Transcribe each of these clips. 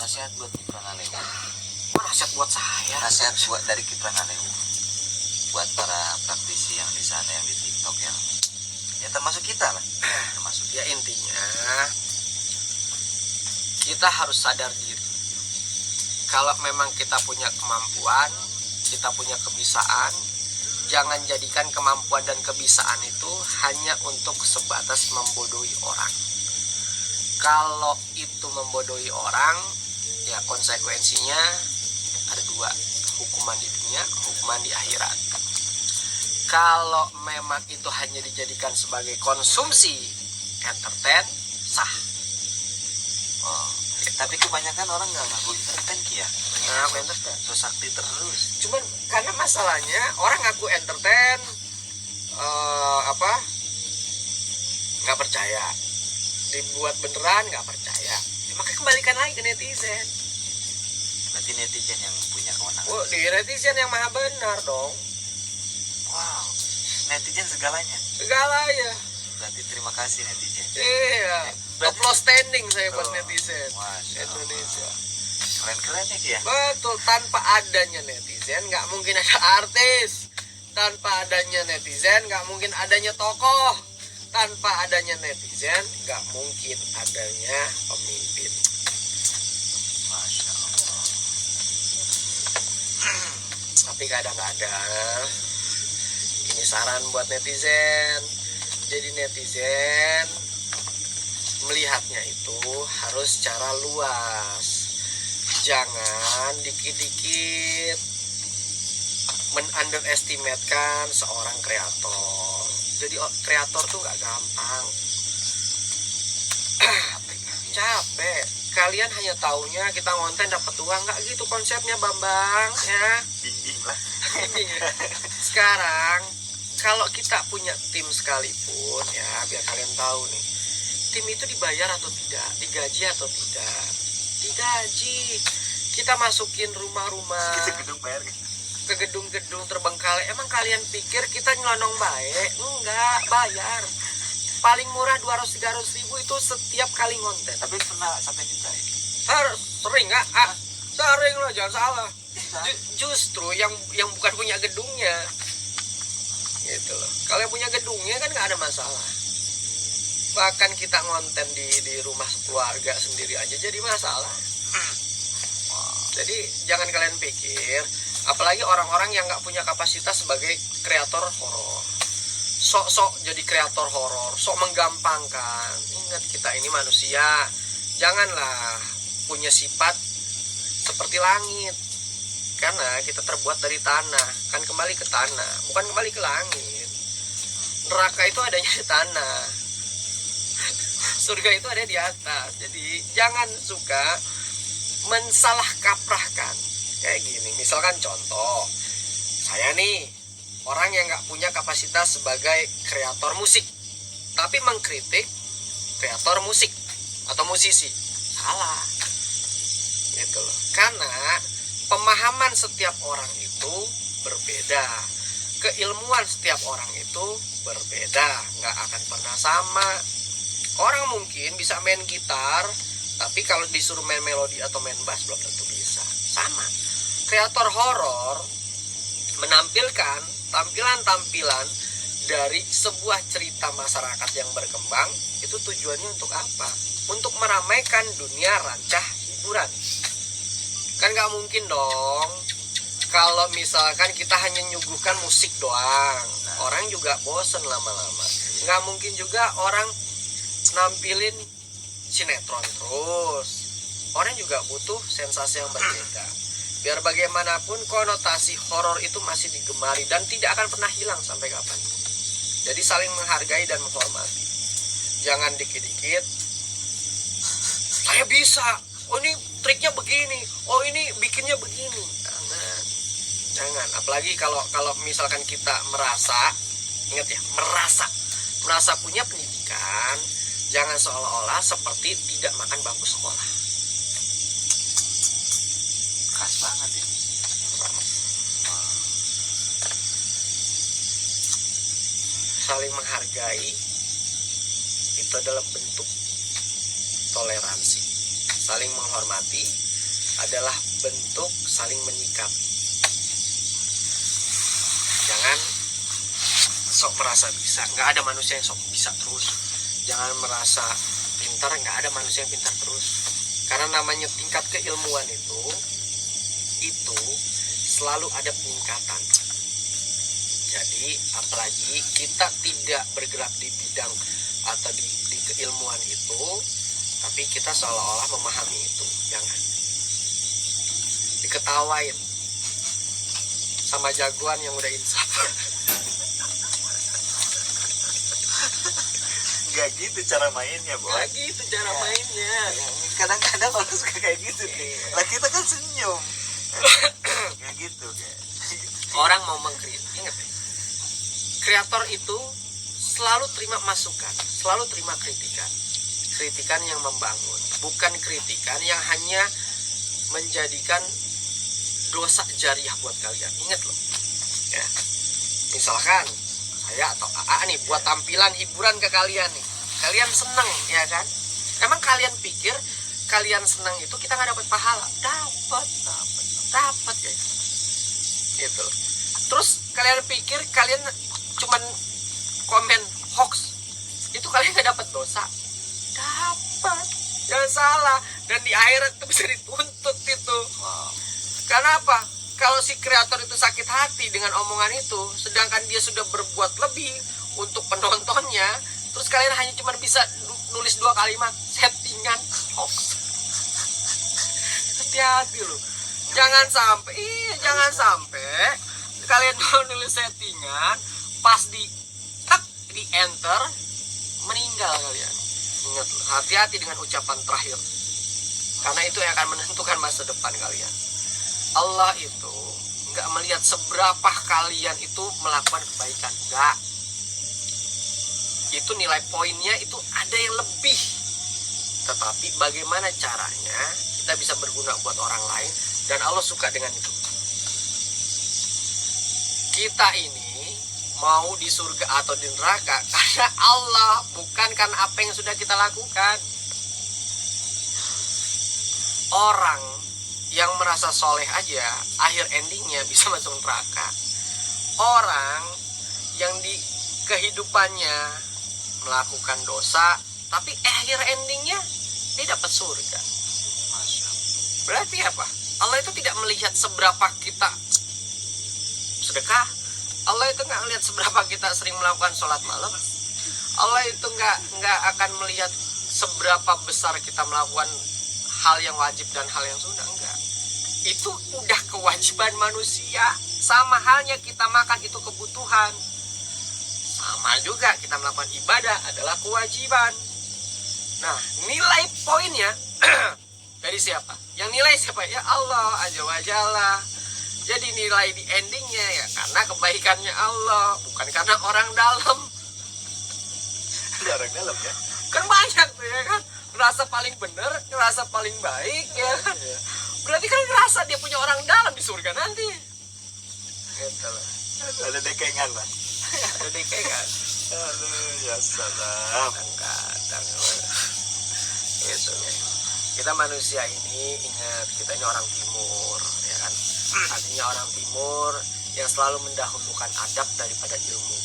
nasihat buat Kipran Alewu. Nasihat buat saya. Nasihat buat dari Kipran Alewu buat para praktisi yang di sana, yang di TikTok, yang ya termasuk kita lah. Termasuk Ya intinya kita harus sadar diri. Kalau memang kita punya kemampuan, kita punya kebisaan, jangan jadikan kemampuan dan kebisaan itu hanya untuk sebatas membodohi orang. Kalau itu membodohi orang, ya konsekuensinya ada dua, hukuman di dunia, hukuman di akhirat. Kalau memang itu hanya dijadikan sebagai konsumsi entertain, sah. oh, tapi kebanyakan orang nggak ngaku entertain ya. Ngaku entertain. So sakti terus. Cuman karena masalahnya orang ngaku entertain, nggak percaya, dibuat beneran nggak percaya. Ya, makanya kembalikan lagi ke netizen. Berarti netizen yang punya kewenangan. Oh, di netizen yang maha benar dong. Wow, netizen segalanya. Segalanya. Berarti terima kasih netizen. Iya. Applause standing saya buat Oh, netizen Masya Allah. Indonesia. Keren-keren nih ya. Betul, tanpa adanya netizen nggak mungkin ada artis. Tanpa adanya netizen nggak mungkin adanya tokoh. Tanpa adanya netizen nggak mungkin adanya pemimpin. Masya Allah. Tapi kadang-kadang ini saran buat netizen. Jadi netizen melihatnya itu harus secara luas. Jangan dikit-dikit men-underestimatekan seorang kreator. Jadi kreator tuh gak gampang. Capek. Kalian hanya taunya kita ngonten dapat uang, nggak gitu konsepnya Bambang ya. Dinding lah. Sekarang kalau kita punya tim sekalipun ya, biar kalian tahu nih, tim itu dibayar atau tidak, digaji atau tidak. Digaji. Kita masukin rumah-rumah Kita gedung bayar kan? ke gedung-gedung terbengkalai. Emang kalian pikir kita nyelonong baik? Enggak, bayar. Paling murah 200-300 ribu itu setiap kali ngonten. Tapi pernah sampai juta ya? Sering nggak? Sering loh, jangan salah. Justru yang bukan punya gedungnya, gitu loh. Kalau yang punya gedungnya kan nggak ada masalah. Bahkan kita ngonten di rumah keluarga sendiri aja jadi masalah. Jadi jangan kalian pikir, apalagi orang-orang yang nggak punya kapasitas sebagai kreator horor, sok-sok jadi kreator horor, sok menggampangkan. Ingat, kita ini manusia, janganlah punya sifat seperti langit, karena kita terbuat dari tanah, kan kembali ke tanah, bukan kembali ke langit. Neraka itu adanya di tanah, surga itu ada di atas. Jadi jangan suka mensalah kaprahkan kayak gini. Misalkan contoh, saya nih orang yang nggak punya kapasitas sebagai kreator musik, tapi mengkritik kreator musik atau musisi, salah, gitu loh. Karena pemahaman setiap orang itu berbeda, keilmuan setiap orang itu berbeda, nggak akan pernah sama. Orang mungkin bisa main gitar, tapi kalau disuruh main melodi atau main bass belum tentu bisa. Sama, kreator horor menampilkan tampilan-tampilan dari sebuah cerita masyarakat yang berkembang, itu tujuannya untuk apa? Untuk meramaikan dunia rancah hiburan. Kan nggak mungkin dong kalau misalkan kita hanya nyuguhkan musik doang, orang juga bosen lama-lama. Nggak mungkin juga orang nampilin sinetron terus, orang juga butuh sensasi yang berbeda. Biar bagaimanapun konotasi horor itu masih digemari dan tidak akan pernah hilang sampai kapan. Jadi saling menghargai dan menghormati. Jangan dikit-dikit saya bisa, oh ini triknya begini, oh ini bikinnya begini. Jangan. Apalagi kalau misalkan kita merasa, ingat ya, merasa punya pendidikan, jangan seolah-olah seperti tidak makan bangku sekolah. Keras banget ya. Saling menghargai itu adalah bentuk toleransi. Saling menghormati adalah bentuk saling menyikapi. Jangan sok merasa bisa, nggak ada manusia yang sok bisa terus. Jangan merasa pintar, nggak ada manusia yang pintar terus. Karena namanya tingkat keilmuan itu selalu ada peningkatan. Jadi apalagi kita tidak bergerak di bidang atau di keilmuan itu, tapi kita seolah-olah memahami itu. Jangan diketawain sama jagoan yang udah insaf. Gak gitu cara mainnya, Boy. Gak gitu cara mainnya. Kadang-kadang orang suka kayak gitu nih. Lah kita kan senyum. Gak gitu kayak. Orang mau mengkritik, ingat ya, kreator itu selalu terima masukan, selalu terima kritikan yang membangun, bukan kritikan yang hanya menjadikan dosa jariah buat kalian. Ingat loh ya, misalkan saya atau AA nih buat tampilan hiburan ke kalian nih, kalian seneng ya kan, emang kalian pikir kalian seneng itu kita nggak dapat pahala? Dapat ya gitu. Terus kalian pikir kalian cuman komen hoax itu kalian nggak dapat dosa? Dapat, jangan salah. Dan di akhirat itu bisa dituntut itu. Karena apa? Kalau si kreator itu sakit hati dengan omongan itu, sedangkan dia sudah berbuat lebih untuk penontonnya, terus kalian hanya cuma bisa nulis 2 kalimat, settingan hoax. Hati-hati loh. Jangan sampai kalian nulis settingan, pas di enter meninggal kalian. Ingat loh, hati-hati dengan ucapan terakhir. Karena itu yang akan menentukan masa depan kalian. Allah itu nggak melihat seberapa kalian itu melakukan kebaikan, enggak. Itu nilai poinnya itu ada yang lebih. Tetapi bagaimana caranya kita bisa berguna buat orang lain, dan Allah suka dengan itu. Kita ini mau di surga atau di neraka karena Allah, bukan karena apa yang sudah kita lakukan. Orang yang merasa soleh aja akhir endingnya bisa masuk neraka. Orang yang di kehidupannya melakukan dosa tapi akhir endingnya dia dapat surga. Berarti apa? Allah itu tidak melihat seberapa kita sedekah. Allah itu nggak melihat seberapa kita sering melakukan sholat malam. Allah itu nggak akan melihat seberapa besar kita melakukan hal yang wajib dan hal yang sunnah. Enggak. Itu udah kewajiban manusia. Sama halnya kita makan itu kebutuhan. Sama juga kita melakukan ibadah adalah kewajiban. Nah, nilai poinnya dari siapa? Yang nilai siapa? Ya Allah azza wa jalla. Jadi nilai di endingnya ya karena kebaikannya Allah, bukan karena orang dalam. Ada orang dalam ya? Kan banyak tuh ya kan, ngerasa paling bener, ngerasa paling baik ya kan. Berarti kan ngerasa dia punya orang dalam di surga nanti. Gitu loh. Ada dekengan lah. Ada dekengan. Aduh, ya salam. Kadang-kadang gitu ya. Kita manusia ini, ingat kita ini orang timur ya kan. Artinya orang timur yang selalu mendahulukan adab daripada ilmu.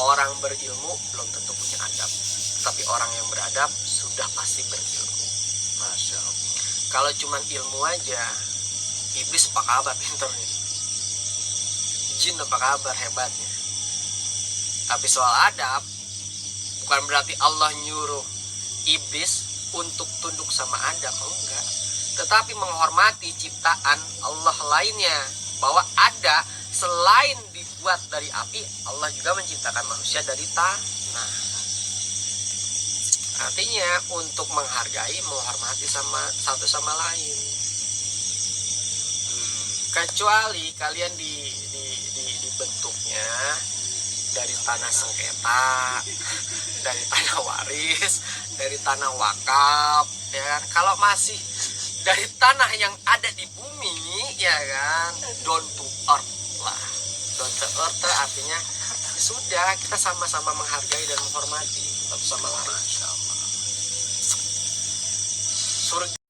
Orang berilmu belum tentu punya adab, tapi orang yang beradab sudah pasti berilmu. Masya Allah. Kalau cuman ilmu aja, iblis apa kabar pinternya, jin apa kabar hebatnya. Tapi soal adab, bukan berarti Allah nyuruh iblis untuk tunduk sama adab, enggak. Tetapi menghormati ciptaan Allah lainnya, bahwa ada selain dibuat dari api, Allah juga menciptakan manusia dari tanah. Artinya untuk menghargai, menghormati sama satu sama lain. Kecuali kalian dibentuknya dari tanah sengketa, dari tanah waris, dari tanah wakaf, ya kan? Kalau masih dari tanah yang ada di bumi, ya kan, down to earth lah. Down to earth artinya sudah kita sama-sama menghargai dan menghormati satu sama lain. Surga